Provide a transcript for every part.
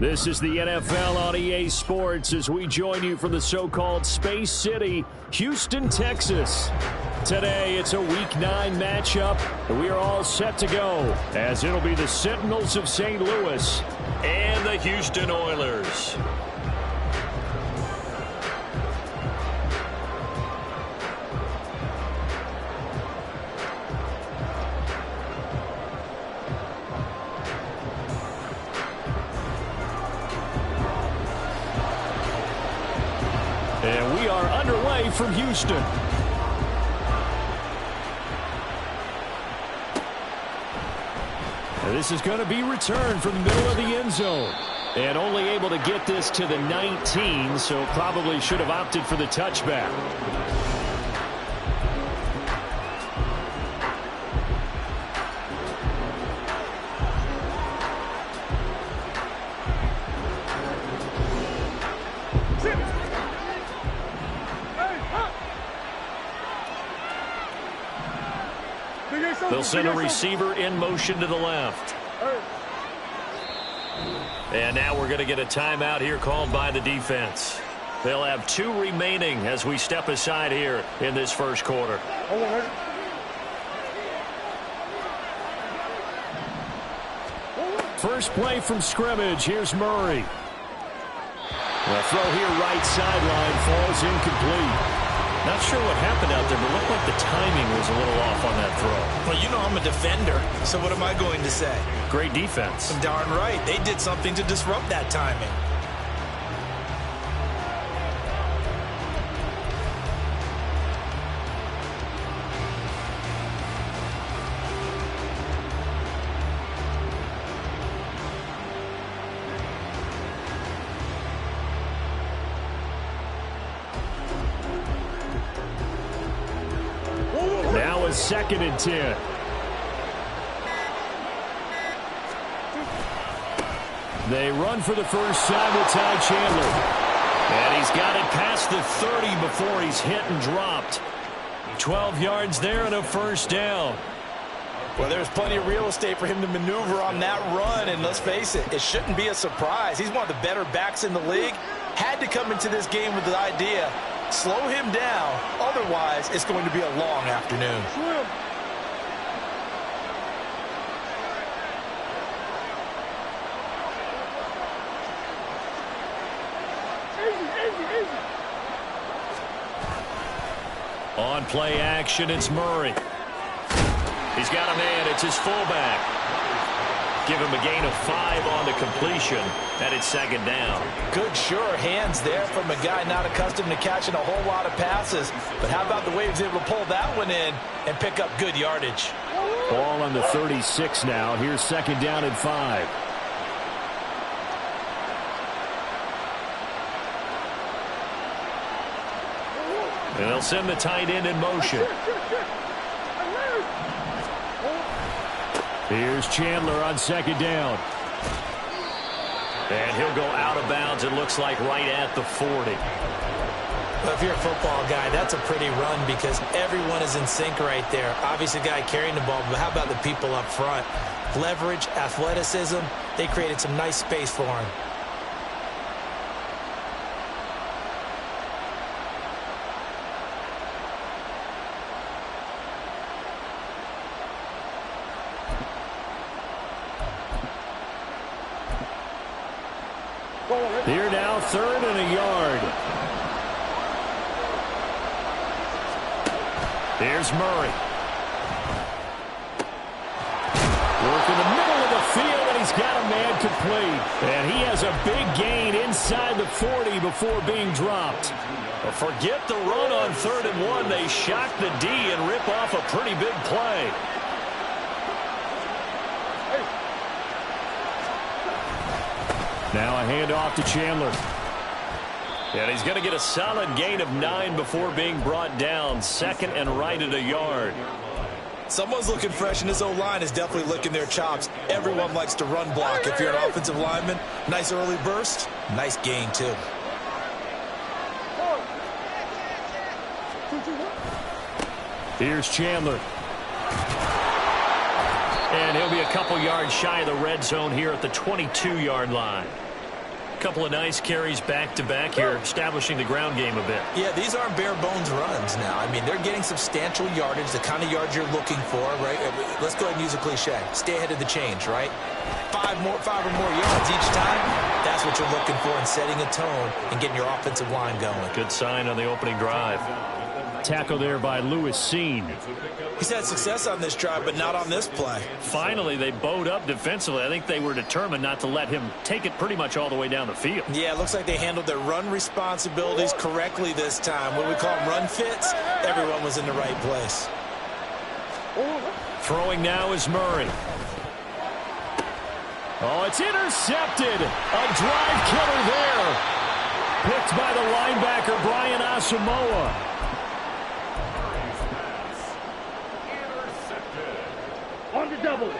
This is the NFL on EA Sports as we join you from the so-called Space City, Houston, Texas. Today, it's a Week 9 matchup, and we are all set to go, as it'll be the Sentinels of St. Louis and the Houston Oilers. And we are underway from Houston. And this is going to be returned from the middle of the end zone. And only able to get this to the 19, so probably should have opted for the touchback. They'll send a receiver in motion to the left. And now we're going to get a timeout here called by the defense. They'll have 2 remaining as we step aside here in this first quarter. First play from scrimmage. Here's Murray. The throw here right sideline falls incomplete. Not sure what happened out there, but looked like the timing was a little off on that throw. Well, you know I'm a defender, so what am I going to say? Great defense. Darn right. They did something to disrupt that timing. Now a 2nd and 10. They run for the first time with Ty Chandler. And he's got it past the 30 before he's hit and dropped. 12 yards there and a first down. Well, there's plenty of real estate for him to maneuver on that run, and let's face it, it shouldn't be a surprise. He's one of the better backs in the league. Had to come into this game with the idea, slow him down, otherwise it's going to be a long afternoon. On play action, it's Murray. He's got a man. It's his fullback. Give him a gain of 5 on the completion, and it's 2nd down. Good, sure hands there from a guy not accustomed to catching a whole lot of passes. But how about the way he was able to pull that one in and pick up good yardage? Ball on the 36 now. Here's 2nd down and 5. And they'll send the tight end in motion. Here's Chandler on 2nd down. And he'll go out of bounds, it looks like, right at the 40. Well, if you're a football guy, that's a pretty run because everyone is in sync right there. Obviously, the guy carrying the ball, but how about the people up front? Leverage, athleticism, they created some nice space for him. Here now, 3rd and a yard. Here's Murray. Work in the middle of the field, and he's got a man complete. And he has a big gain inside the 40 before being dropped. But forget the run on 3rd and 1. They shock the D and rip off a pretty big play. Now a handoff to Chandler. And he's going to get a solid gain of 9 before being brought down. 2nd and right at a yard. Someone's looking fresh, and this O-line is definitely licking their chops. Everyone likes to run block. If you're an offensive lineman, nice early burst, nice gain too. Here's Chandler. And he'll be a couple yards shy of the red zone here at the 22-yard line. Couple of nice carries back-to-back here, establishing the ground game a bit. Yeah, these aren't bare-bones runs now. I mean, they're getting substantial yardage, the kind of yards you're looking for, right? Let's go ahead and use a cliche. Stay ahead of the change, right? Five or more yards each time. That's what you're looking for in setting a tone and getting your offensive line going. Good sign on the opening drive. Tackle there by Lewis Seen. He's had success on this drive, but not on this play. Finally, they bowed up defensively. I think they were determined not to let him take it pretty much all the way down the field. Yeah, it looks like they handled their run responsibilities correctly this time. What do we call them, run fits? Everyone was in the right place. Throwing now is Murray. Oh, it's intercepted. A drive killer there. Picked by the linebacker, Brian Asamoah. On the double.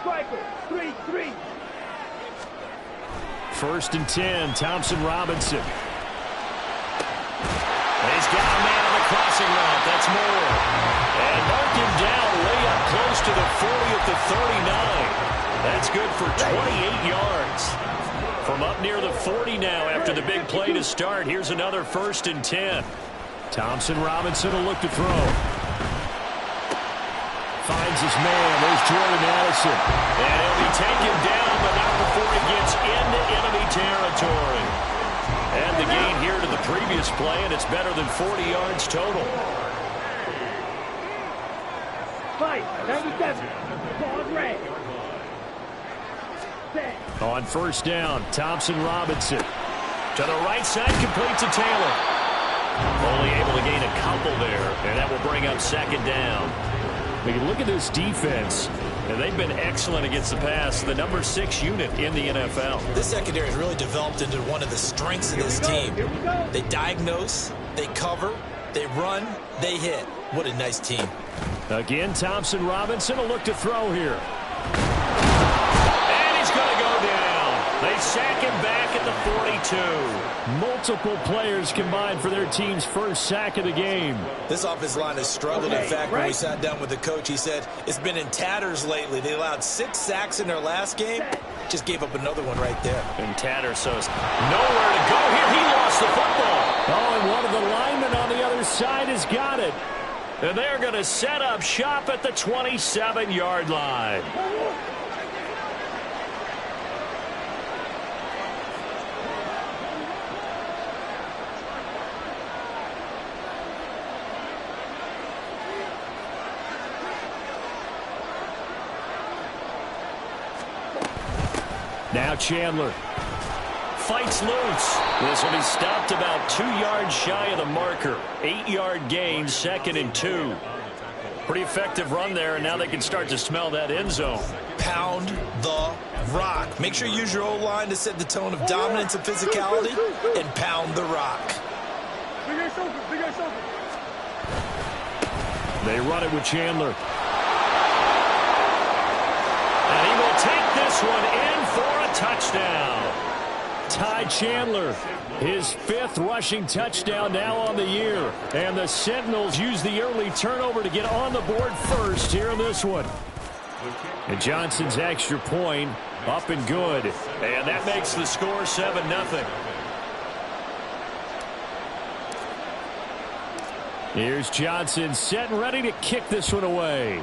Striker, 3-3. 1st and 10, Thompson Robinson. He's got a man on the crossing route. That's Moore. And marked him down way up close to the 40 at the 39. That's good for 28 yards. From up near the 40 now after the big play to start. Here's another 1st and 10. Thompson Robinson will look to throw. Finds his man. There's Jordan Addison. And he'll be taken down, but not before he gets into enemy territory. And the gain here to the previous play, and it's better than 40 yards total. 97. Ball red. On 1st down, Thompson Robinson. To the right side, complete to Taylor. Only able to gain a couple there, and that will bring up 2nd down. When you look at this defense, and they've been excellent against the pass, the number 6 unit in the NFL. This secondary has really developed into one of the strengths of this team. They diagnose, they cover, they run, they hit. What a nice team. Again, Thompson Robinson will look to throw here. He's going to go down. They sack him back at the 42. Multiple players combined for their team's first sack of the game. This offensive line has struggled. In fact, when we sat down with the coach, he said it's been in tatters lately. They allowed 6 sacks in their last game. Just gave up another one right there. In tatters, so it's nowhere to go here. He lost the football. Oh, and one of the linemen on the other side has got it. And they're going to set up shop at the 27-yard line. Now Chandler fights loose. This will be stopped about 2 yards shy of the marker. 8-yard gain, 2nd and 2. Pretty effective run there, and now they can start to smell that end zone. Pound the rock. Make sure you use your O-line to set the tone of dominance and physicality, and pound the rock. They run it with Chandler. And he will take this one in for a touchdown. Ty Chandler, his 5th rushing touchdown now on the year. And the Sentinels use the early turnover to get on the board first here in this one. And Johnson's extra point up and good. And that makes the score 7-0. Here's Johnson set and ready to kick this one away.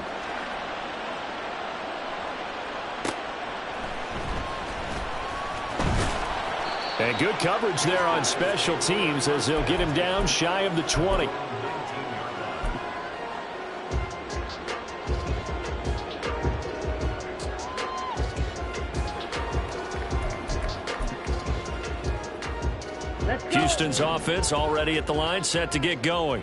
And good coverage there on special teams as they'll get him down shy of the 20. Houston's offense already at the line, set to get going.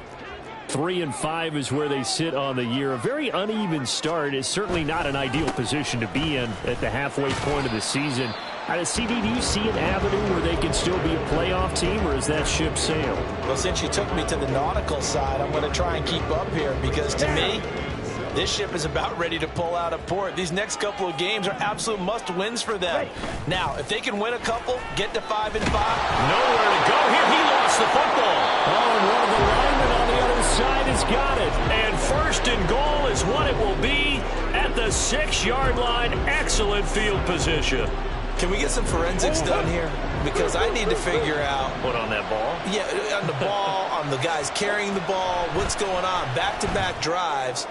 3-5 is where they sit on the year. A very uneven start is certainly not an ideal position to be in at the halfway point of the season. CD, do you see an avenue where they can still be a playoff team, or is that ship sailed? Well, since you took me to the nautical side, I'm going to try and keep up here because, to me, this ship is about ready to pull out of port. These next couple of games are absolute must-wins for them. Now, if they can win a couple, get to 5-5. Nowhere to go here. He lost the football. Oh, and one of the linemen on the other side has got it. And 1st and goal is is what it will be at the 6-yard line. Excellent field position. Can we get some forensics done here? Because I need to figure out. What on that ball? Yeah, on the ball, on the guys carrying the ball. What's going on? Back-to-back drives.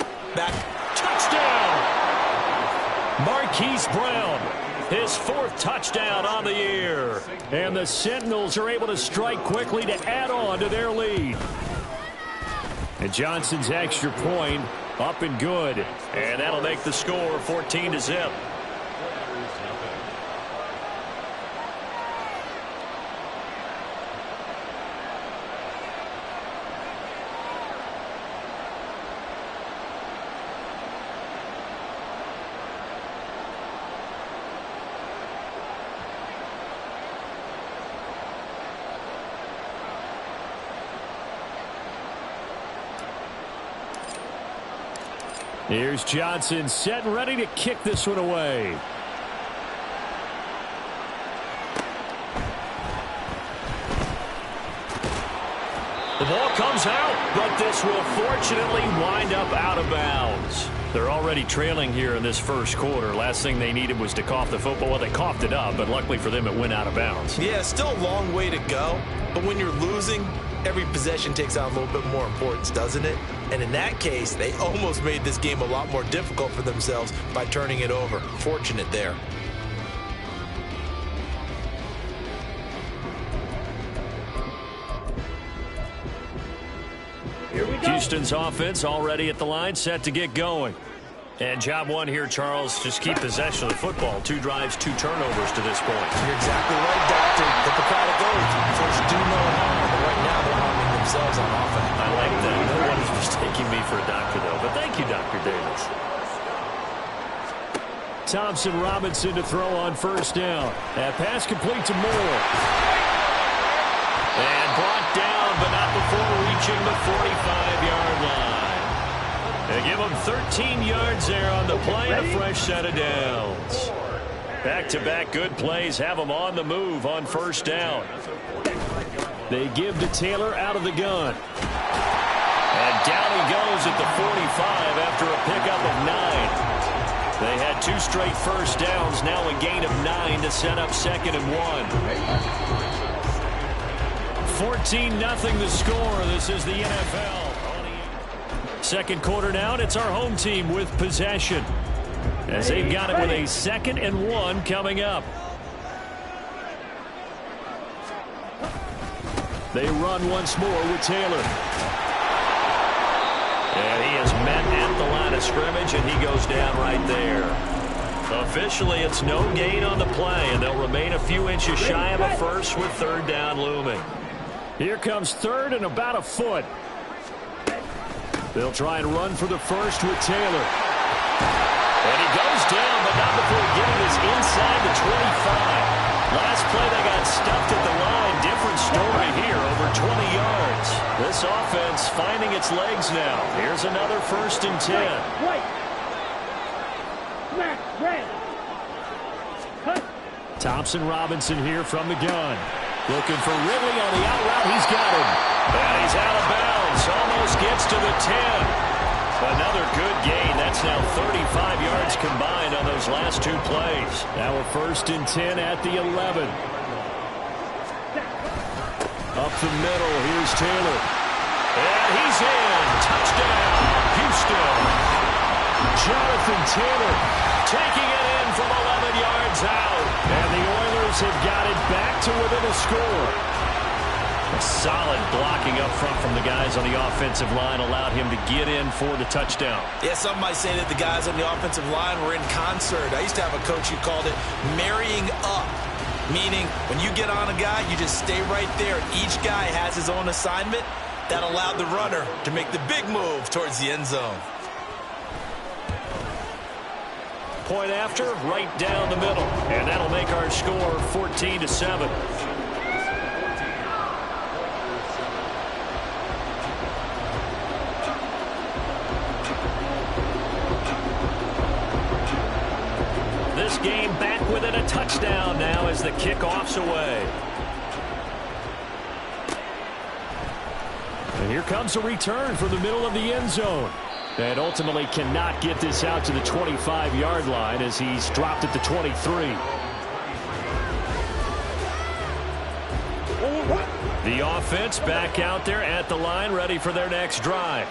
Touchdown! Marquise Brown, his 4th touchdown on the year. And the Sentinels are able to strike quickly to add on to their lead. And Johnson's extra point up and good. And that'll make the score 14-0. Here's Johnson set and ready to kick this one away. The ball comes out, but this will fortunately wind up out of bounds. They're already trailing here in this first quarter. Last thing they needed was to cough the football. Well, they coughed it up, but luckily for them, it went out of bounds. Yeah, still a long way to go, but when you're losing, every possession takes on a little bit more importance, doesn't it? And in that case, they almost made this game a lot more difficult for themselves by turning it over. Fortunate there. Here we go. Houston's offense already at the line, set to get going. And job one here, Charles, just keep possession of the football. 2 drives, 2 turnovers to this point. You're exactly right, Doctor. Hippocratic oath. First do no harm, but right now they're harming themselves on offense. I like that. No one is mistaking me for a doctor, though. But thank you, Dr. Davis. Thompson Robinson to throw on first down. That pass complete to Moore. And brought down, but not before reaching the 45-yard line. They give him 13 yards there on the play and a fresh set of downs. Back-to-back good plays have them on the move on first down. They give to Taylor out of the gun. And down he goes at the 45 after a pickup of 9. They had 2 straight first downs, now a gain of 9 to set up 2nd and 1. 14-0 the score. This is the NFL. Second quarter now, and it's our home team with possession, as they've got it with a 2nd and 1 coming up. They run once more with Taylor. And he is met at the line of scrimmage, and he goes down right there. Officially, it's no gain on the play, and they'll remain a few inches shy of a first with 3rd down looming. Here comes 3rd and about a foot. They'll try and run for the first with Taylor. And he goes down, but not before getting this inside the 25. Last play they got stuffed at the line. Different story here, over 20 yards. This offense finding its legs now. Here's another 1st and 10. Right. Smack, red. Cut. Thompson Robinson here from the gun. Looking for Ridley on the out route. He's got him. And he's out of bounds. Almost gets to the 10. Another good gain. That's now 35 yards combined on those last 2 plays. Now a 1st and 10 at the 11. Up the middle. Here's Taylor. And he's in. Touchdown, Houston. Jonathan Taylor taking it in from 11 yards out. And the Oilers have got it back to within a score. A solid blocking up front from the guys on the offensive line allowed him to get in for the touchdown. Yeah, some might say that the guys on the offensive line were in concert. I used to have a coach who called it marrying up, meaning when you get on a guy, you just stay right there. Each guy has his own assignment. That allowed the runner to make the big move towards the end zone. Point after, right down the middle. And that'll make our score 14-7. This game back within a touchdown now as the kickoff's away. And here comes a return from the middle of the end zone. And ultimately cannot get this out to the 25-yard line as he's dropped at the 23. The offense back out there at the line, ready for their next drive.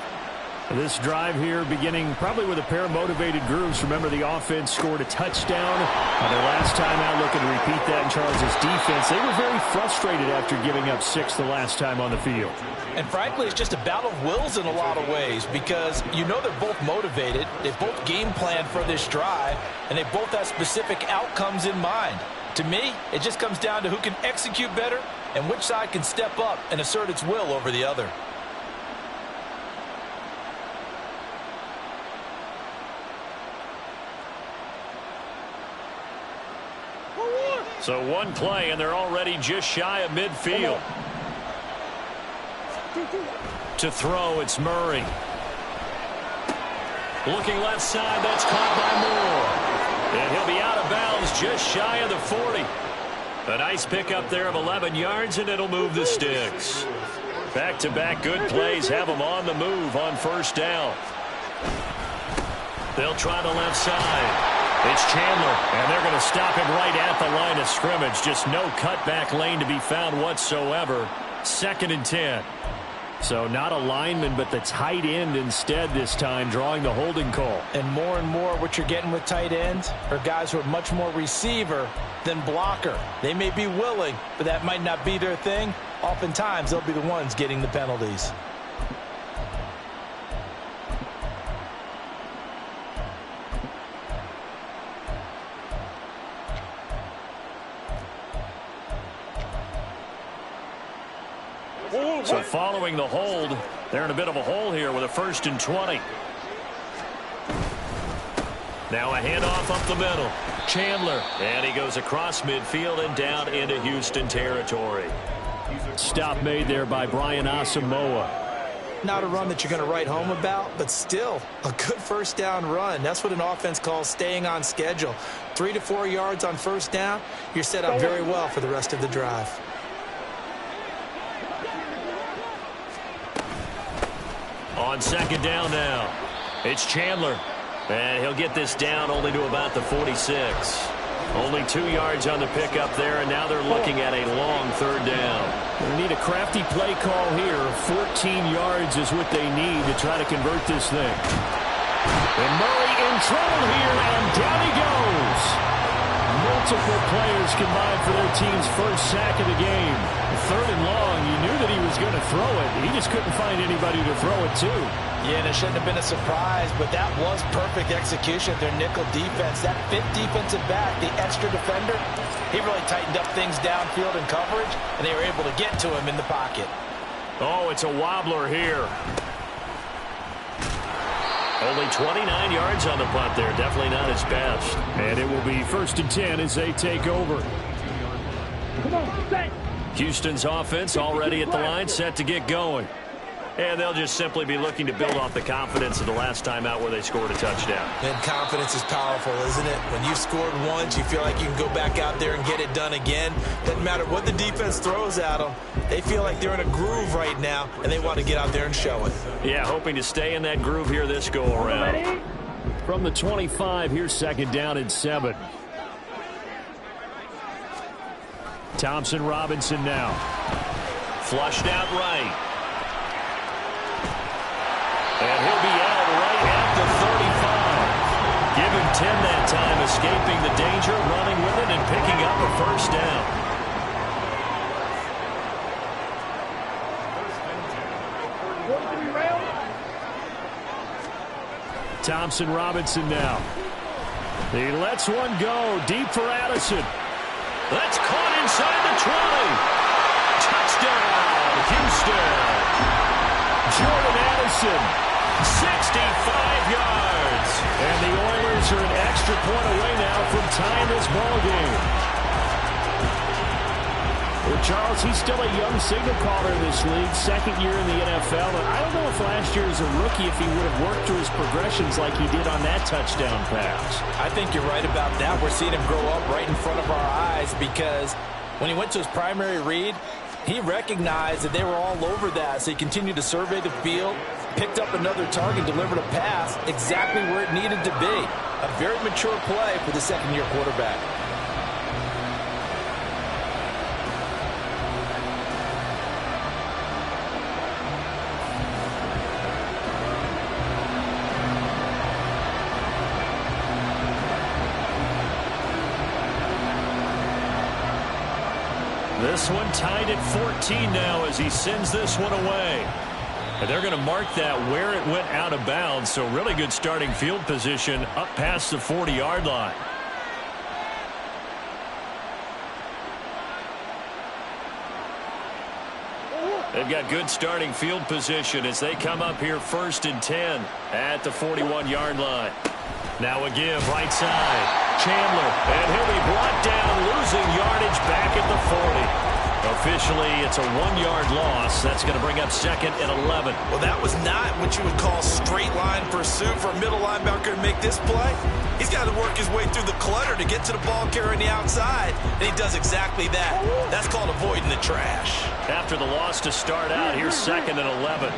This drive here beginning probably with a pair of motivated groups. Remember, the offense scored a touchdown on their last time out, looking to repeat that in Charles' defense. They were very frustrated after giving up 6 the last time on the field. And frankly, it's just a battle of wills in a lot of ways because you know they're both motivated. They both game plan for this drive, and they both have specific outcomes in mind. To me, it just comes down to who can execute better and which side can step up and assert its will over the other. So one play, and they're already just shy of midfield. To throw, it's Murray. Looking left side, that's caught by Moore. And he'll be out of bounds just shy of the 40. A nice pickup there of 11 yards, and it'll move the sticks. Back-to-back good plays have them on the move on first down. They'll try the left side. It's Chandler, and they're going to stop him right at the line of scrimmage. Just no cutback lane to be found whatsoever. 2nd and 10. So not a lineman, but the tight end instead this time, drawing the holding call. And more what you're getting with tight ends are guys who are much more receiver than blocker. They may be willing, but that might not be their thing. Oftentimes, they'll be the ones getting the penalties. So following the hold, they're in a bit of a hole here with a 1st and 20. Now a handoff up the middle. Chandler, and he goes across midfield and down into Houston territory. Stop made there by Brian Asamoah. Not a run that you're going to write home about, but still a good first down run. That's what an offense calls staying on schedule. 3 to 4 yards on first down, you're set up very well for the rest of the drive. On 2nd down now, it's Chandler. And he'll get this down only to about the 46. Only 2 yards on the pickup there, and now they're looking at a long 3rd down. They need a crafty play call here. 14 yards is what they need to try to convert this thing. And Murray in trouble here, and down he goes. Multiple players combined for their team's first sack of the game. 3rd and long, you knew that he was going to throw it. He just couldn't find anybody to throw it to. Yeah, and it shouldn't have been a surprise, but that was perfect execution of their nickel defense. That 5th defensive back, the extra defender, he really tightened up things downfield in coverage, and they were able to get to him in the pocket. Oh, it's a wobbler here. Only 29 yards on the punt there. Definitely not his best. And it will be 1st and 10 as they take over. Come on, set. Houston's offense already at the line, set to get going. And they'll just simply be looking to build off the confidence of the last time out where they scored a touchdown. And confidence is powerful, isn't it? When you've scored once, you feel like you can go back out there and get it done again. Doesn't matter what the defense throws at them. They feel like they're in a groove right now, and they want to get out there and show it. Yeah, hoping to stay in that groove here this go-around. From the 25, here's 2nd down and 7. Thompson Robinson now. Flushed out right. And he'll be out right at the 35. Give him 10 that time, escaping the danger, running with it, and picking up a 1st down. Thompson Robinson now. He lets one go deep for Addison. That's caught inside the 20. Touchdown, Houston. Jordan Addison, 65 yards. And the Oilers are an extra point away now from tying this ball game. Well, Charles, he's still a young signal caller in this league, 2nd year in the NFL. And I don't know if last year as a rookie, if he would have worked through his progressions like he did on that touchdown pass. I think you're right about that. We're seeing him grow up right in front of our eyes because when he went to his primary read, He recognized that they were all over that, so he continued to survey the field, picked up another target, delivered a pass exactly where it needed to be. A very mature play for the second-year quarterback. This one tied at 14 now as he sends this one away. And they're going to mark that where it went out of bounds, so really good starting field position up past the 40-yard line. They've got good starting field position as they come up here 1st and 10 at the 41-yard line. Now a give right side. Chandler, and he'll be brought down, losing yardage back at the 40. Officially, it's a 1-yard loss. That's going to bring up 2nd and 11. Well, that was not what you would call straight line pursuit for a middle linebacker to make this play. He's got to work his way through the clutter to get to the ball carrier on the outside, and he does exactly that. That's called avoiding the trash. After the loss to start out, here's 2nd and 11.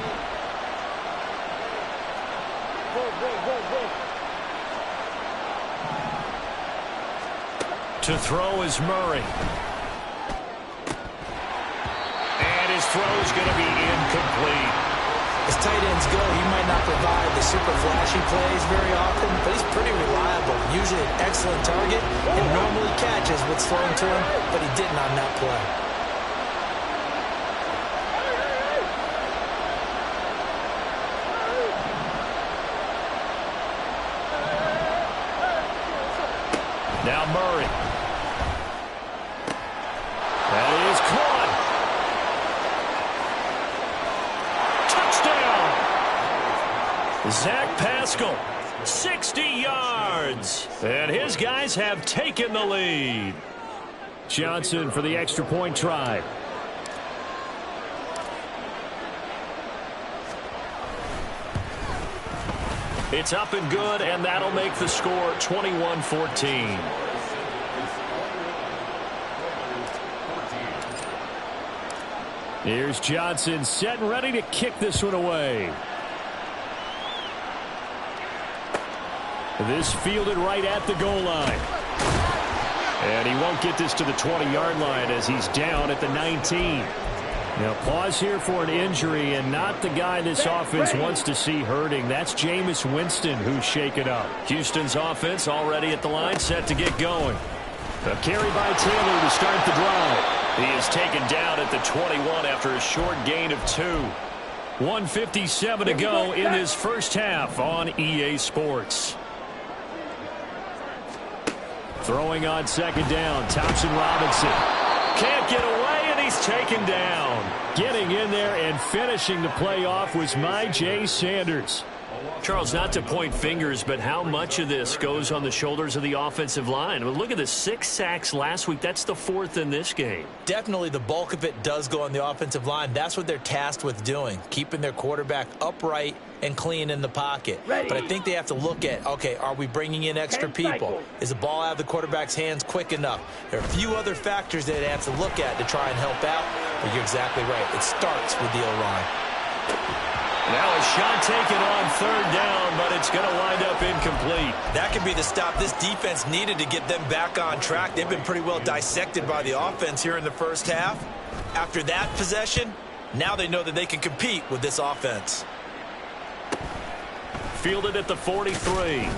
To throw is Murray. And his throw is going to be incomplete. As tight ends go, he might not provide the super flashy plays very often, but he's pretty reliable. Usually an excellent target and normally catches what's thrown to him, but he didn't on that play. Now Murray. That is caught. Touchdown. Zach Pascal, 60 yards. And his guys have taken the lead. Johnson for the extra point try. It's up and good, and that'll make the score 21-14. Here's Johnson set and ready to kick this one away. This fielded right at the goal line. And he won't get this to the 20-yard line as he's down at the 19. Now pause here for an injury, and not the guy this offense wants to see hurting. That's Jameis Winston who's shaken up. Houston's offense already at the line, set to get going. A carry by Taylor to start the drive. He is taken down at the 21 after a short gain of 2. 1:57 to go in this first half on EA Sports. Throwing on second down, Thompson Robinson. Can't get away, and he's taken down. Getting in there and finishing the play off was Myjai Sanders. Charles, not to point fingers, but how much of this goes on the shoulders of the offensive line? I mean, look at the 6 sacks last week. That's the 4th in this game. Definitely the bulk of it does go on the offensive line. That's what they're tasked with doing, keeping their quarterback upright and clean in the pocket. But I think they have to look at, okay, are we bringing in extra people? Is the ball out of the quarterback's hands quick enough? There are a few other factors that they have to look at to try and help out. But you're exactly right. It starts with the O-line. Now a shot taken on 3rd down, but it's going to wind up incomplete. That could be the stop this defense needed to get them back on track. They've been pretty well dissected by the offense here in the first half. After that possession, now they know that they can compete with this offense. Fielded at the 43.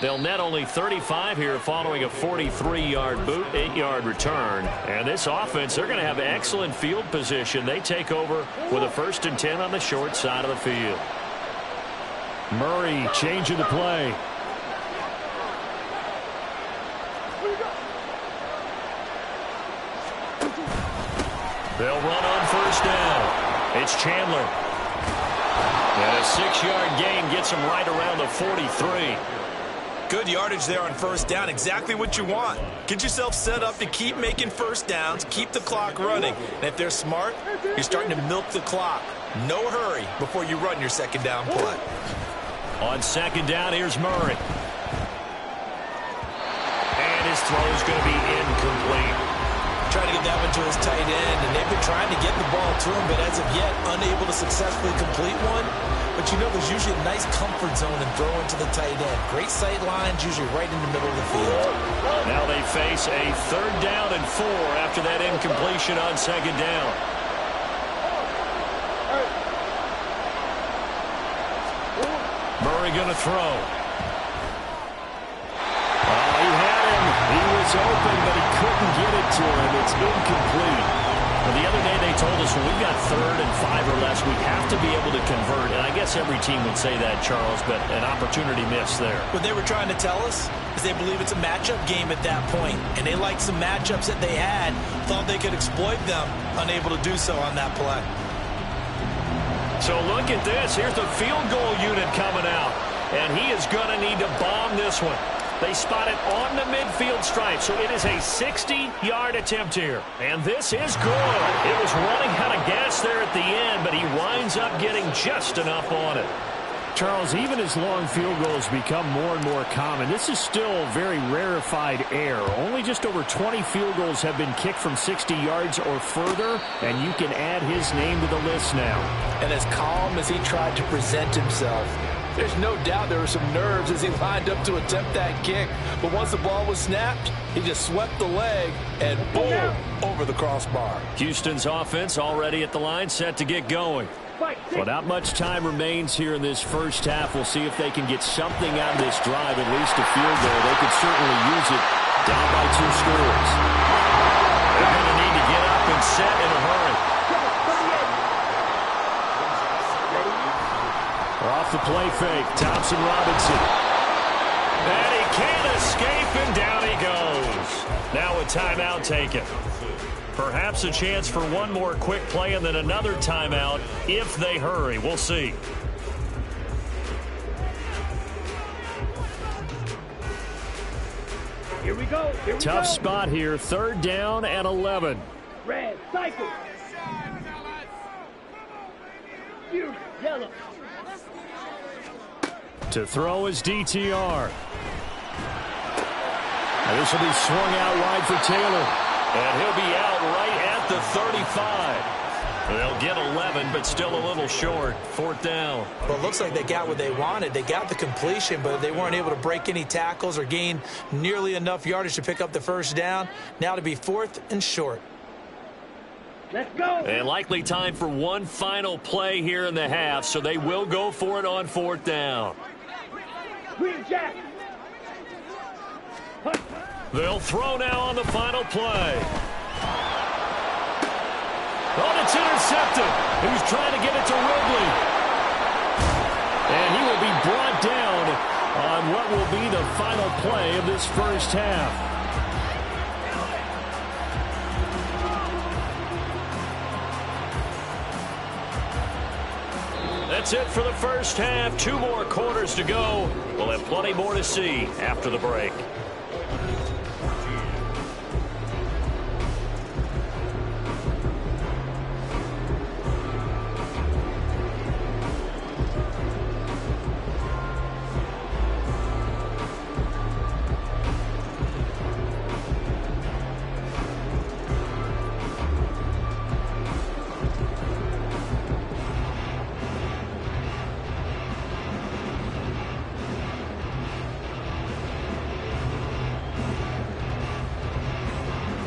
They'll net only 35 here following a 43-yard boot, 8-yard return. And this offense, they're going to have excellent field position. They take over with a 1st and 10 on the short side of the field. Murray changing the play. They'll run on 1st down. It's Chandler. And a 6-yard gain gets him right around the 43. Good yardage there on 1st down. Exactly what you want. Get yourself set up to keep making 1st downs, keep the clock running. And if they're smart, you're starting to milk the clock. No hurry before you run your 2nd down play. On 2nd down, here's Murray. And his throw is going to be incomplete. Trying to get that one to his tight end, and they've been trying to get the ball to him, but as of yet, unable to successfully complete one. But you know there's usually a nice comfort zone in throwing to the tight end. Great sight lines, usually right in the middle of the field. Now they face a 3rd down and 4 after that incompletion on 2nd down. Murray going to throw. Oh, he had him. He was open, but he couldn't get it to him. It's incomplete. Well, the other day they told us when we've got 3rd and 5 or less, we have to be able to convert. And I guess every team would say that, Charles, but an opportunity missed there. What they were trying to tell us is they believe it's a matchup game at that point, and they liked some matchups that they had, thought they could exploit them, unable to do so on that play. So look at this. Here's the field goal unit coming out, and he is going to need to bomb this one. They spot it on the midfield stripe, so it is a 60-yard attempt here. And this is good. It was running out of gas there at the end, but he winds up getting just enough on it. Charles, even as long field goals become more and more common, this is still very rarefied air. Only just over 20 field goals have been kicked from 60 yards or further, and you can add his name to the list now. And as calm as he tried to present himself, there's no doubt there were some nerves as he lined up to attempt that kick. But once the ball was snapped, he just swept the leg and boom, over the crossbar. Houston's offense already at the line, set to get going. Well, not much time remains here in this first half. We'll see if they can get something out of this drive, at least a field goal. They could certainly use it down by 2 scores. They're going to need to get up and set in a hurry. Off the play fake, Thompson Robinson. And he can't escape, and down he goes. Now a timeout taken. Perhaps a chance for one more quick play and then another timeout if they hurry. We'll see. Here we go. Tough spot here. 3rd down and 11. Red, cycle. You, yellow. To throw is DTR. And this will be swung out wide for Taylor. And he'll be out right at the 35. They'll get 11, but still a little short. 4th down. Well, it looks like they got what they wanted. They got the completion, but they weren't able to break any tackles or gain nearly enough yardage to pick up the 1st down. Now to be 4th and short. Let's go. And likely time for one final play here in the half, so they will go for it on 4th down. Green Jack. They'll throw now on the final play. Oh, it's intercepted. He was trying to get it to Ridley. And he will be brought down on what will be the final play of this first half. That's it for the first half. 2 more quarters to go. We'll have plenty more to see after the break.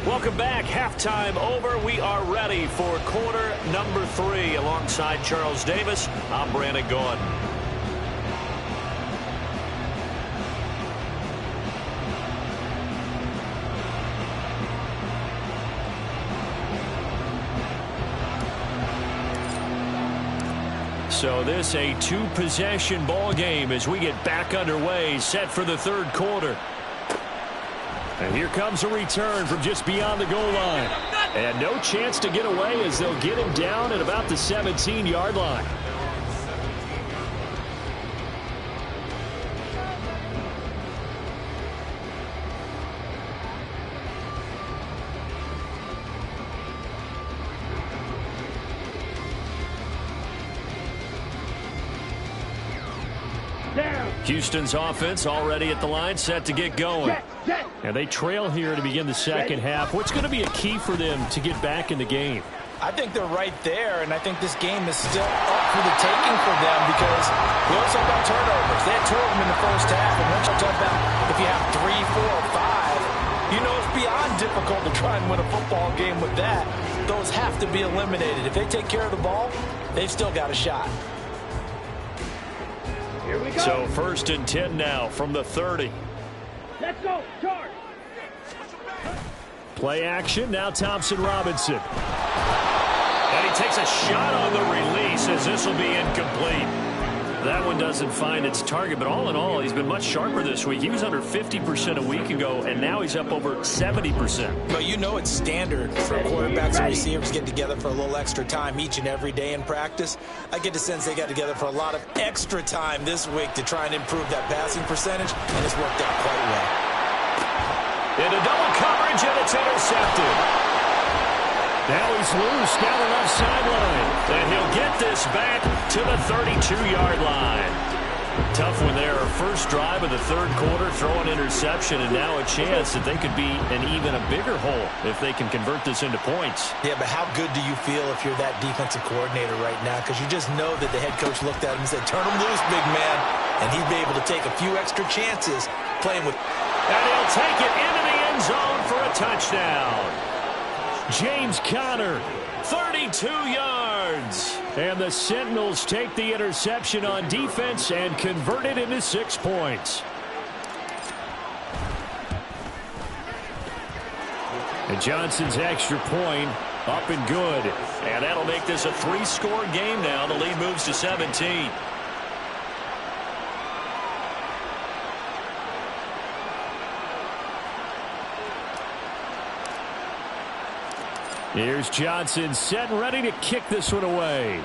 Welcome back. Halftime over. We are ready for quarter number 3. Alongside Charles Davis, I'm Brandon Gaudin. So this a 2-possession ball game as we get back underway, set for the 3rd quarter. And here comes a return from just beyond the goal line. And no chance to get away as they'll get him down at about the 17-yard line. Down. Houston's offense already at the line, set to get going. And they trail here to begin the second half. What's going to be a key for them to get back in the game? I think they're right there, and I think this game is still up for the taking for them because we also got turnovers. They had 2 of them in the first half, and once you talk about if you have 3, 4, 5, you know it's beyond difficult to try and win a football game with that. Those have to be eliminated. If they take care of the ball, they've still got a shot. Here we go. So 1st and 10 now from the 30. Let's go. Charge. Play action. Now Thompson Robinson. And he takes a shot on the release as this will be incomplete. That one doesn't find its target, but all in all, he's been much sharper this week. He was under 50% a week ago, and now he's up over 70%. But you know it's standard for quarterbacks and receivers to get together for a little extra time each and every day in practice. I get the sense they got together for a lot of extra time this week to try and improve that passing percentage, and it's worked out quite well. Into double coverage, and it's intercepted. Now he's loose down the left sideline. And he'll get this back to the 32-yard line. Tough one there. First drive of the 3rd quarter, throw an interception, and now a chance that they could be in even a bigger hole if they can convert this into points. Yeah, but how good do you feel if you're that defensive coordinator right now? Because you just know that the head coach looked at him and said, turn him loose, big man. And he'd be able to take a few extra chances playing with... And he'll take it into the end zone for a touchdown. James Conner, 32 yards. And the Sentinels take the interception on defense and convert it into 6 points. And Johnson's extra point up and good. And that'll make this a 3-score game now. The lead moves to 17. Here's Johnson set and ready to kick this one away.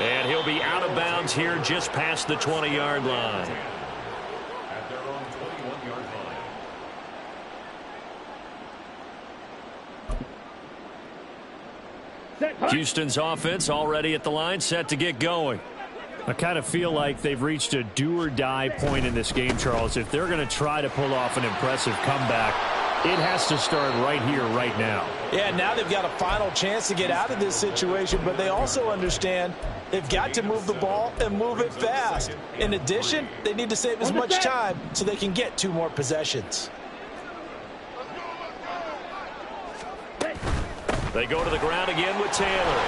And he'll be out of bounds here just past the 20-yard line. At their own 21-yard line. Houston's offense already at the line, set to get going. I kind of feel like they've reached a do-or-die point in this game, Charles. If they're going to try to pull off an impressive comeback, it has to start right here, right now. Yeah, now they've got a final chance to get out of this situation, but they also understand they've got to move the ball and move it fast. In addition, they need to save as much time so they can get 2 more possessions. They go to the ground again with Taylor.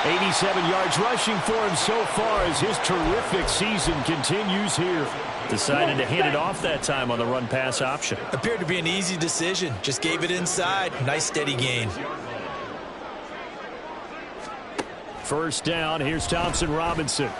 87 yards rushing for him so far as his terrific season continues here. Decided to hand it off that time on the run-pass option. Appeared to be an easy decision. Just gave it inside. Nice steady gain. First down, here's Thompson Robinson.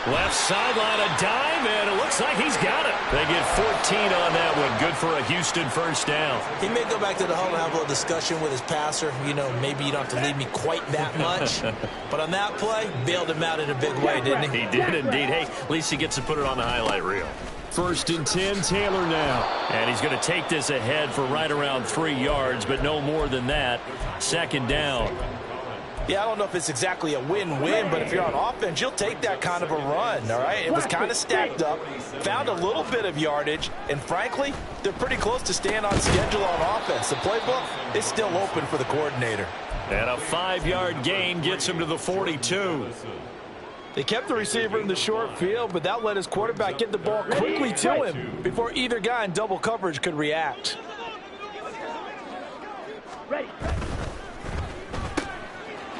Left sideline, a dive, and it looks like he's got it. They get 14 on that one. Good for a Houston first down. He may go back to the huddle and have a little discussion with his passer. You know, maybe you don't have to leave me quite that much. But on that play, bailed him out in a big way, didn't he? He did indeed. Hey, at least he gets to put it on the highlight reel. 1st and 10, Taylor now. And he's going to take this ahead for right around 3 yards, but no more than that. 2nd down. Yeah, I don't know if it's exactly a win-win, but if you're on offense, you'll take that kind of a run, all right? It was kind of stacked up, found a little bit of yardage, and frankly, they're pretty close to staying on schedule on offense. The playbook is still open for the coordinator. And a 5-yard gain gets him to the 42. They kept the receiver in the short field, but that let his quarterback get the ball quickly to him before either guy in double coverage could react. Ready.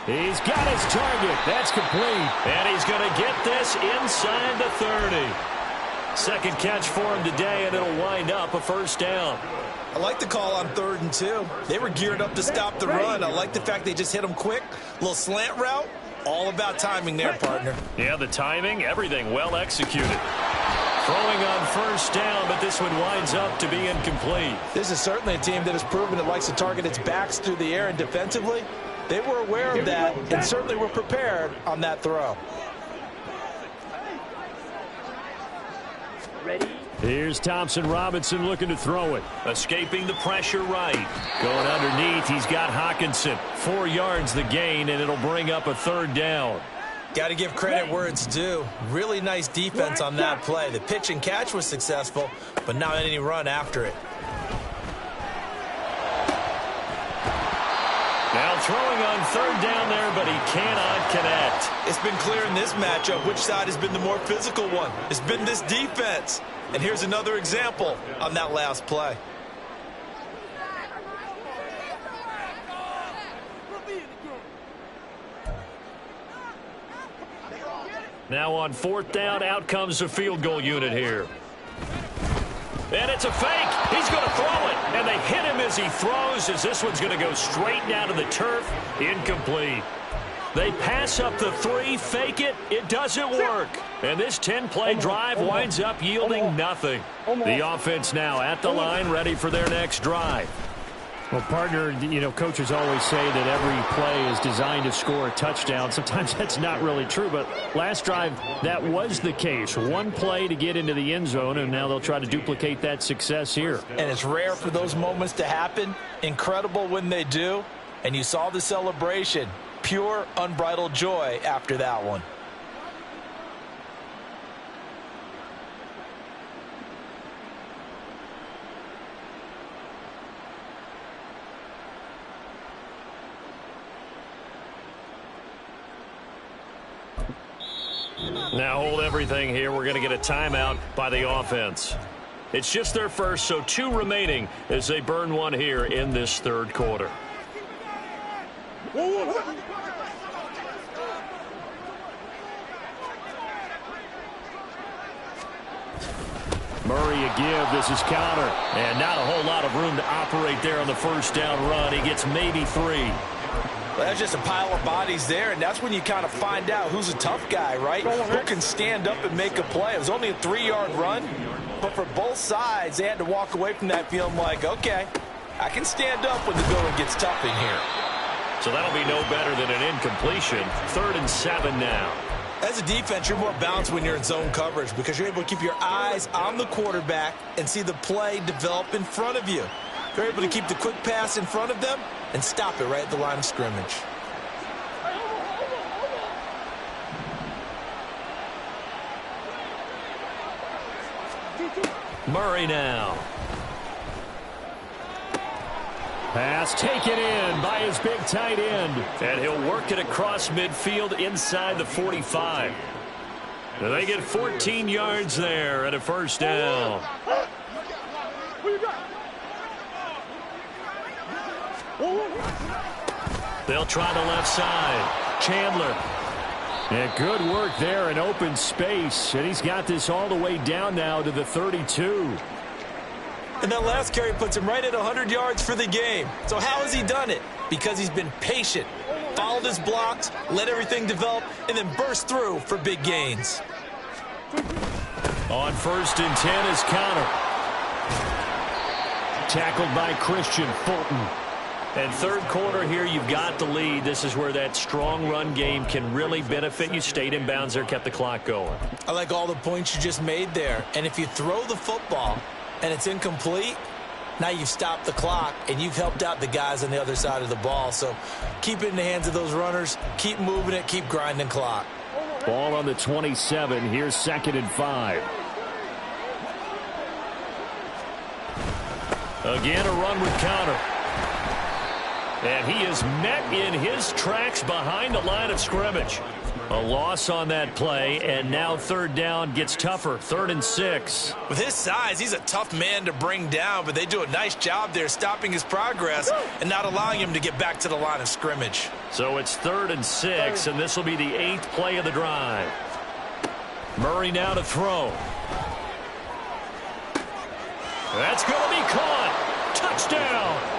He's got his target. That's complete. And he's going to get this inside the 30. Second catch for him today, and it'll wind up a first down. I like the call on 3rd and 2. They were geared up to stop the run. I like the fact they just hit him quick. A little slant route. All about timing there, partner. Yeah, the timing, everything well executed. Throwing on first down, but this one winds up to be incomplete. This is certainly a team that has proven it likes to target its backs through the air, and defensively, they were aware of that and certainly were prepared on that throw. Ready, Here's Thompson Robinson looking to throw it. Escaping the pressure right. Going underneath, he's got Hawkinson. 4 yards the gain, and it'll bring up a 3rd down. Got to give credit where it's due. Really nice defense on that play. The pitch and catch was successful, but not any run after it. Now throwing on 3rd down there, but he cannot connect. It's been clear in this matchup which side has been the more physical one. It's been this defense. And here's another example on that last play. Now on 4th down, out comes the field goal unit here. And it's a fake. He's going to throw it. And they hit him as he throws, as this one's going to go straight down to the turf. Incomplete. They pass up the 3, fake it. It doesn't work. And this 10-play drive winds up yielding nothing. The offense now at the line, ready for their next drive. Well, partner, you know, coaches always say that every play is designed to score a touchdown. Sometimes that's not really true, but last drive, that was the case. 1 play to get into the end zone, and now they'll try to duplicate that success here. And it's rare for those moments to happen. Incredible when they do. And you saw the celebration. Pure, unbridled joy after that one. Now hold everything here. We're going to get a timeout by the offense. It's just their first, so 2 remaining as they burn 1 here in this 3rd quarter. Murray a give. This is counter. And not a whole lot of room to operate there on the 1st down run. He gets maybe 3. Well, that's just a pile of bodies there, and that's when you kind of find out who's a tough guy, right? Who can stand up and make a play. It was only a 3-yard run, but for both sides, they had to walk away from that feeling like, okay, I can stand up when the going gets tough in here. So that'll be no better than an incompletion. 3rd and 7 now. As a defense, you're more balanced when you're in zone coverage because you're able to keep your eyes on the quarterback and see the play develop in front of you. They're able to keep the quick pass in front of them and stop it right at the line of scrimmage. Murray now. Pass taken in by his big tight end. And he'll work it across midfield inside the 45. And they get 14 yards there at a 1st down. They'll try the left side. Chandler. And good work there in open space. And he's got this all the way down now to the 32. And that last carry puts him right at 100 yards for the game. So how has he done it? Because he's been patient, followed his blocks, let everything develop, and then burst through for big gains. On 1st and 10 is counter. Tackled by Christian Fulton. And 3rd quarter here, you've got the lead. This is where that strong run game can really benefit you. Stayed in bounds there, kept the clock going. I like all the points you just made there. And if you throw the football and it's incomplete, now you've stopped the clock and you've helped out the guys on the other side of the ball. So keep it in the hands of those runners. Keep moving it. Keep grinding clock. Ball on the 27. Here's 2nd and 5. Again, a run with counter. And he is met in his tracks behind the line of scrimmage. A loss on that play, and now 3rd down gets tougher. 3rd and 6. With his size, he's a tough man to bring down, but they do a nice job there stopping his progress and not allowing him to get back to the line of scrimmage. So it's 3rd and 6, and this will be the 8th play of the drive. Murray now to throw. That's going to be caught. Touchdown.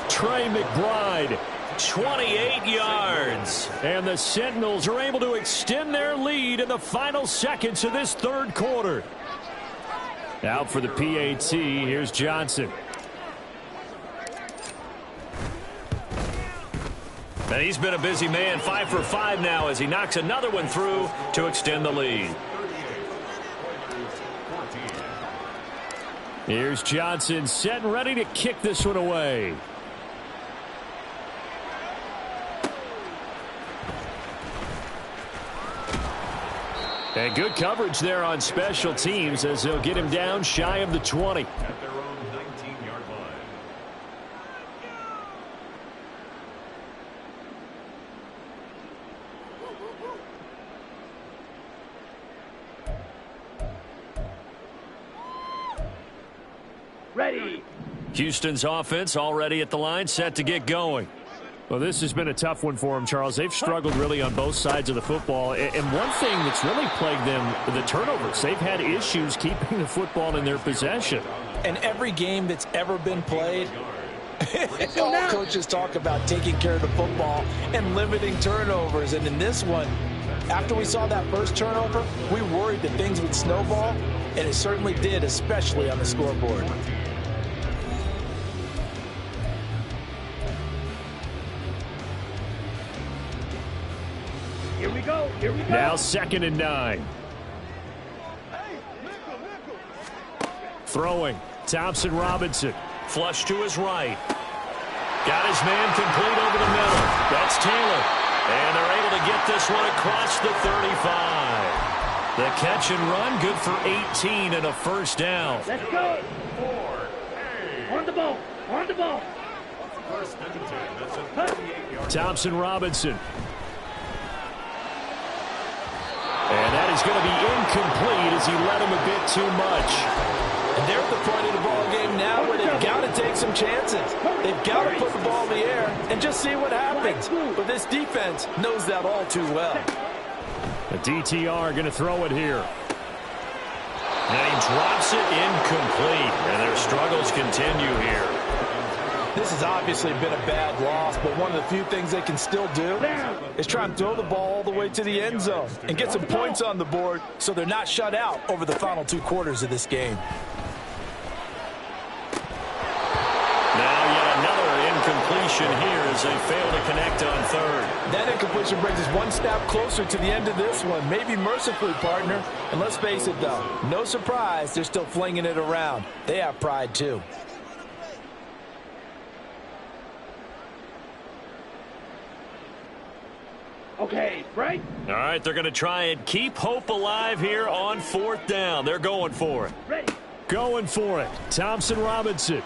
Trey McBride, 28 yards. And the Sentinels are able to extend their lead in the final seconds of this 3rd quarter. Out for the PAT, here's Johnson. And he's been a busy man, 5 for 5 now as he knocks another one through to extend the lead. Here's Johnson set and ready to kick this one away. And good coverage there on special teams as they'll get him down shy of the 20. At their own 19-yard line. Ready. Houston's offense already at the line, set to get going. Well, this has been a tough one for them, Charles. They've struggled really on both sides of the football. And one thing that's really plagued them, the turnovers. They've had issues keeping the football in their possession. And every game that's ever been played, all coaches talk about taking care of the football and limiting turnovers. And in this one, after we saw that first turnover, we worried that things would snowball, and it certainly did, especially on the scoreboard. Here we go. Here we go. Now 2nd and 9. Throwing. Thompson Robinson. Flush to his right. Got his man complete over the middle. That's Taylor. And they're able to get this one across the 35. The catch and run, good for 18 and a first down. Let's go. 4. On the ball. On the ball. First and 10. That's a 38-yard. Thompson Robinson. And that is going to be incomplete as he led him a bit too much. And they're at the point of the ball game now where they've got to take some chances. They've got to put the ball in the air and just see what happens. But this defense knows that all too well. The DTR going to throw it here. And he drops it incomplete. And their struggles continue here. This has obviously been a bad loss, but one of the few things they can still do is try and throw the ball all the way to the end zone and get some points on the board so they're not shut out over the final 2 quarters of this game. Now yet another incompletion here as they fail to connect on 3rd. That incompletion brings us one step closer to the end of this one. Maybe mercifully, partner. And let's face it, though, no surprise, they're still flinging it around. They have pride, too. Okay, right? All right, they're going to try and keep hope alive here on 4th down. They're going for it. Ready. Going for it. Thompson Robinson.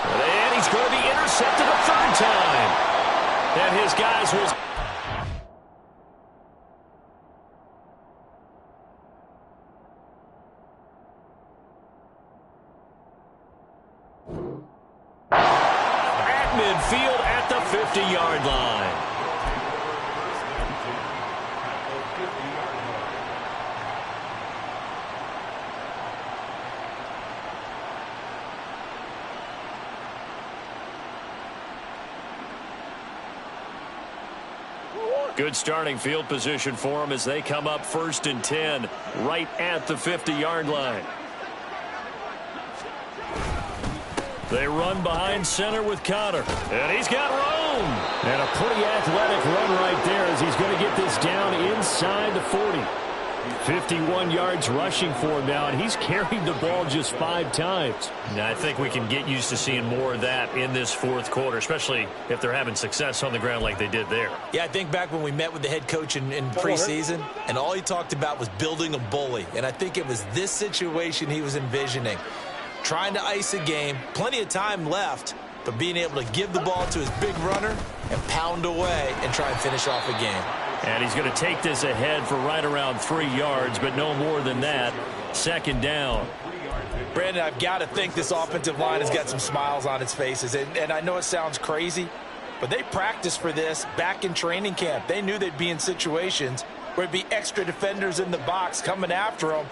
And he's going to be intercepted a 3rd time. And his guys will... midfield at the 50-yard line. Good starting field position for them as they come up 1st and 10 right at the 50-yard line. They run behind center with Connor. And he's got room. And a pretty athletic run right there as he's going to get this down inside the 40. 51 yards rushing for him now, and he's carried the ball just 5 times. Now, I think we can get used to seeing more of that in this 4th quarter, especially if they're having success on the ground like they did there. Yeah, I think back when we met with the head coach in preseason, and all he talked about was building a bully. And I think it was this situation he was envisioning. Trying to ice a game, plenty of time left, but being able to give the ball to his big runner and pound away and try and finish off a game. And he's going to take this ahead for right around 3 yards, but no more than that. 2nd down. Brandon, I've got to think this offensive line has got some smiles on its faces. And I know it sounds crazy, but they practiced for this back in training camp. They knew they'd be in situations where it'd be extra defenders in the box coming after them,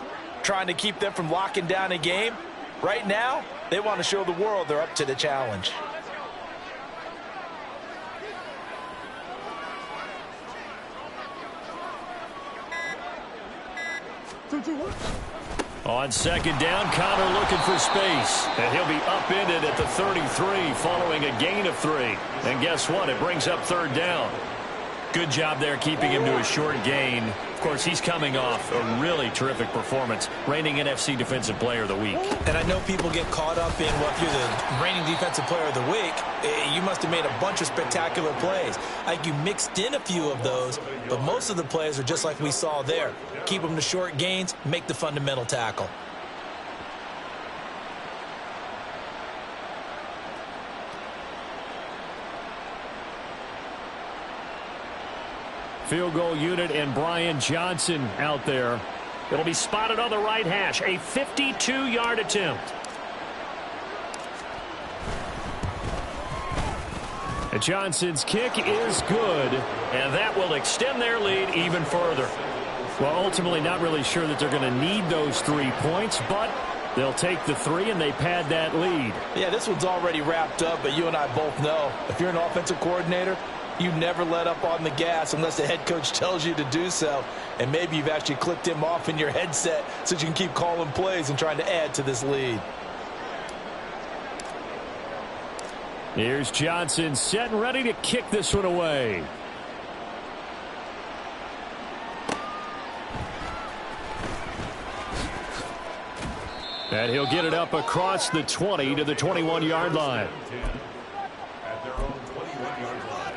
trying to keep them from locking down a game. Right now, they want to show the world they're up to the challenge. On 2nd down, Connor looking for space. And he'll be upended at the 33 following a gain of 3. And guess what? It brings up 3rd down. Good job there keeping him to a short gain. Of course, he's coming off a really terrific performance, reigning NFC Defensive Player of the Week. And I know people get caught up in, well, if you're the reigning Defensive Player of the Week, you must have made a bunch of spectacular plays. Like you mixed in a few of those, but most of the plays are just like we saw there. Keep them to short gains, make the fundamental tackle. Field goal unit and Brian Johnson out there. It'll be spotted on the right hash. A 52-yard attempt. And Johnson's kick is good, and that will extend their lead even further. Well, ultimately not really sure that they're going to need those 3 points, but they'll take the 3 and they pad that lead. Yeah, this one's already wrapped up, but you and I both know if you're an offensive coordinator, you never let up on the gas unless the head coach tells you to do so. And maybe you've actually clicked him off in your headset so you can keep calling plays and trying to add to this lead. Here's Johnson set and ready to kick this one away. And he'll get it up across the 20 to the 21-yard line. At their own 21-yard line.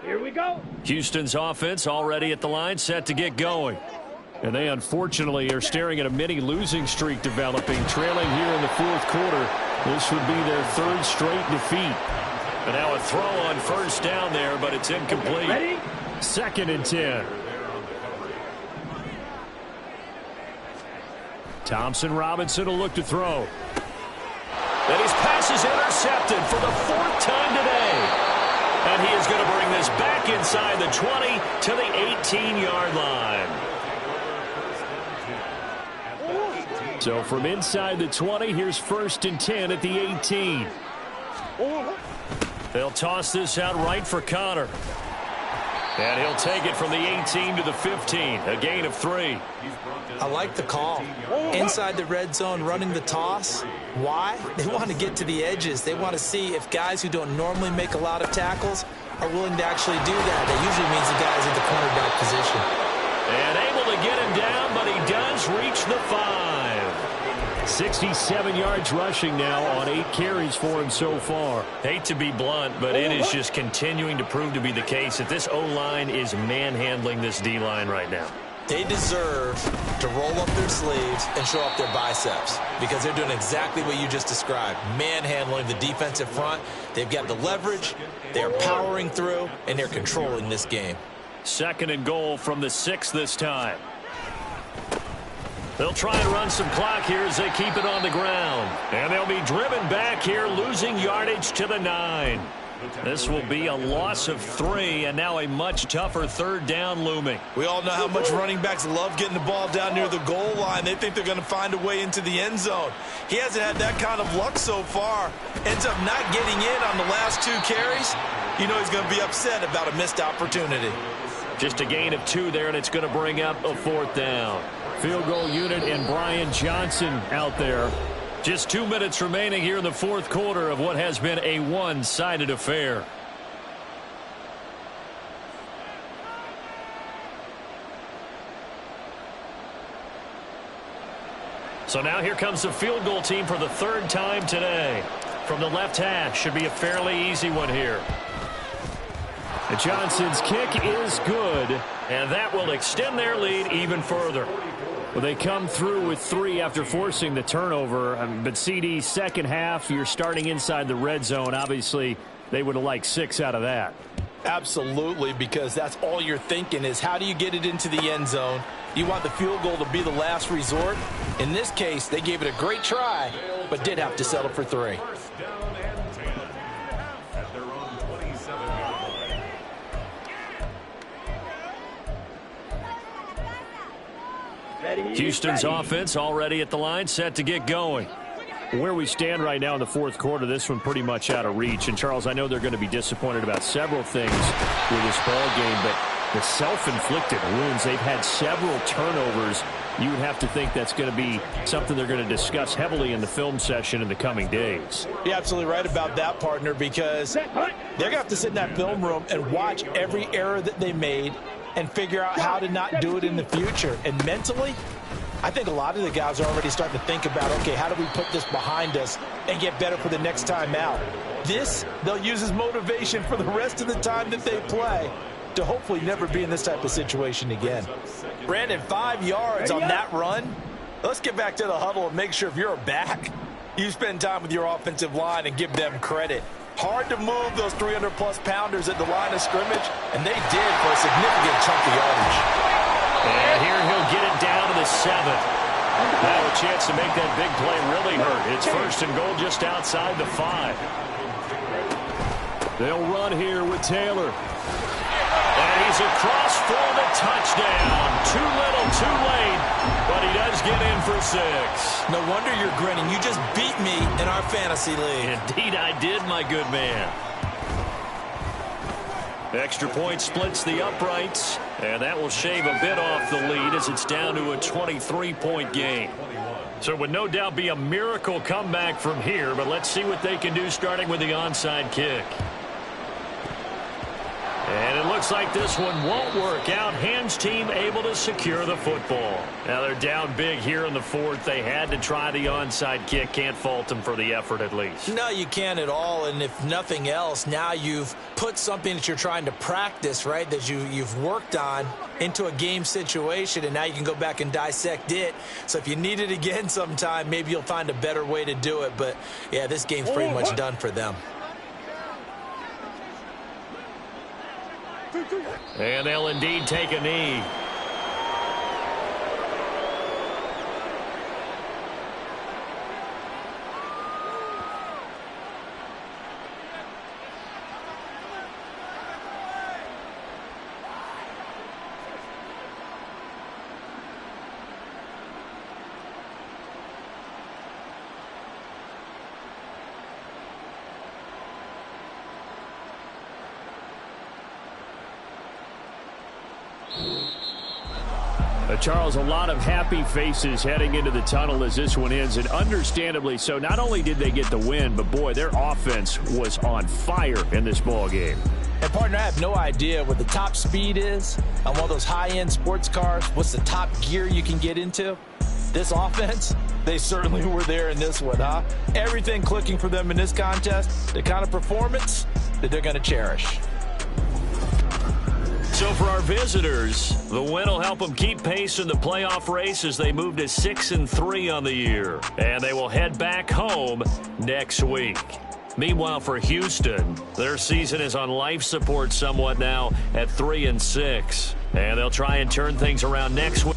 Here we go. Houston's offense already at the line, set to get going. And they unfortunately are staring at a mini losing streak developing, trailing here in the fourth quarter. This would be their 3rd straight defeat. And now a throw on first down there, but it's incomplete. Ready? 2nd and 10. Thompson Robinson will look to throw. And his pass is intercepted for the 4th time today. And he is going to bring this back inside the 20 to the 18-yard line. So from inside the 20, here's 1st and 10 at the 18. They'll toss this out right for Connor. And he'll take it from the 18 to the 15, a gain of 3. I like the call. Inside the red zone, running the toss. Why? They want to get to the edges. They want to see if guys who don't normally make a lot of tackles are willing to actually do that. That usually means the guy's in the cornerback position. And able to get him down, but he does reach the 5. 67 yards rushing now on 8 carries for him so far. Hate to be blunt, but it is just continuing to prove to be the case that this O-line is manhandling this D-line right now. They deserve to roll up their sleeves and show up their biceps because they're doing exactly what you just described, manhandling the defensive front. They've got the leverage, they're powering through, and they're controlling this game. 2nd and goal from the 6 this time. They'll try and run some clock here as they keep it on the ground. And they'll be driven back here, losing yardage to the 9. This will be a loss of 3, and now a much tougher 3rd down looming. We all know how much running backs love getting the ball down near the goal line. They think they're going to find a way into the end zone. He hasn't had that kind of luck so far. Ends up not getting in on the last 2 carries. You know he's going to be upset about a missed opportunity. Just a gain of 2 there, and it's going to bring up a 4th down. Field goal unit and Brian Johnson out there. Just 2 minutes remaining here in the fourth quarter of what has been a one-sided affair. So now here comes the field goal team for the 3rd time today. From the left hash, should be a fairly easy one here. And Johnson's kick is good, and that will extend their lead even further. Well, they come through with 3 after forcing the turnover. But CD, second half, you're starting inside the red zone. Obviously, they would have liked 6 out of that. Absolutely, because that's all you're thinking is how do you get it into the end zone? You want the field goal to be the last resort. In this case, they gave it a great try, but did have to settle for 3. First down and 10 at their own 27-yard line. Houston's offense already at the line, set to get going. Where we stand right now in the fourth quarter, this one pretty much out of reach. And, Charles, I know they're going to be disappointed about several things with this ball game, but the self-inflicted wounds. They've had several turnovers. You would have to think that's going to be something they're going to discuss heavily in the film session in the coming days. You're absolutely right about that, partner, because they're going to have to sit in that film room and watch every error that they made and figure out how to not do it in the future. And mentally, I think a lot of the guys are already starting to think about, okay, how do we put this behind us and get better for the next time out? This, they'll use as motivation for the rest of the time that they play to hopefully never be in this type of situation again. Brandon, 5 yards on that run. Let's get back to the huddle and make sure if you're a back, you spend time with your offensive line and give them credit. Hard to move those 300-plus pounders at the line of scrimmage, and they did for a significant chunk of yardage. And here he'll get it down to the 7. Now a chance to make that big play really hurt. It's first and goal just outside the 5. They'll run here with Taylor. And he's across for the touchdown. Too little, too late, but he does get in for 6. No wonder you're grinning. You just beat me in our fantasy league. Indeed I did, my good man. Extra point splits the uprights, and that will shave a bit off the lead as it's down to a 23-point game. So it would no doubt be a miracle comeback from here, but let's see what they can do starting with the onside kick. And it looks like this one won't work out. Ham's team able to secure the football. Now they're down big here in the 4th. They had to try the onside kick. Can't fault them for the effort at least. No, you can't at all. And if nothing else, now you've put something that you're trying to practice, right, that you've worked on into a game situation, and now you can go back and dissect it. So if you need it again sometime, maybe you'll find a better way to do it. But, yeah, this game's pretty much done for them. And they'll indeed take a knee. Charles, a lot of happy faces heading into the tunnel as this one ends, and understandably so. Not only did they get the win, but, boy, their offense was on fire in this ball game. And, partner, I have no idea what the top speed is on one of those high-end sports cars. What's the top gear you can get into? This offense, they certainly were there in this one, huh? Everything clicking for them in this contest, the kind of performance that they're going to cherish. So for our visitors, the win will help them keep pace in the playoff race as they move to 6-3 on the year. And they will head back home next week. Meanwhile, for Houston, their season is on life support somewhat now at 3-6. And they'll try and turn things around next week.